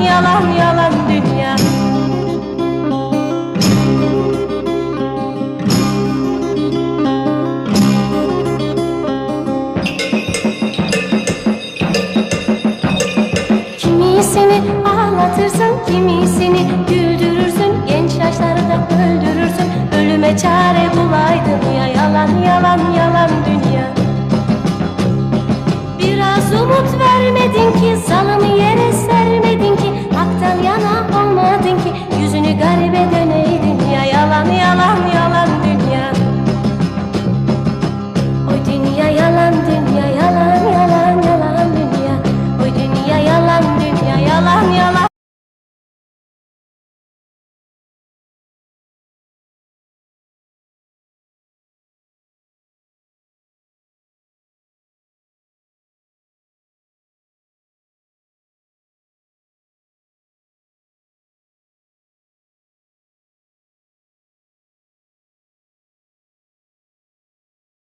yalan yalan dünya. Kimisini ağlatırsın, kimisini güldürürsün, genç yaşlarda öldürürsün. Ölüme çare bulaydın ya, yalan yalan yalan dünya. Biraz umut vermedin ki, zalim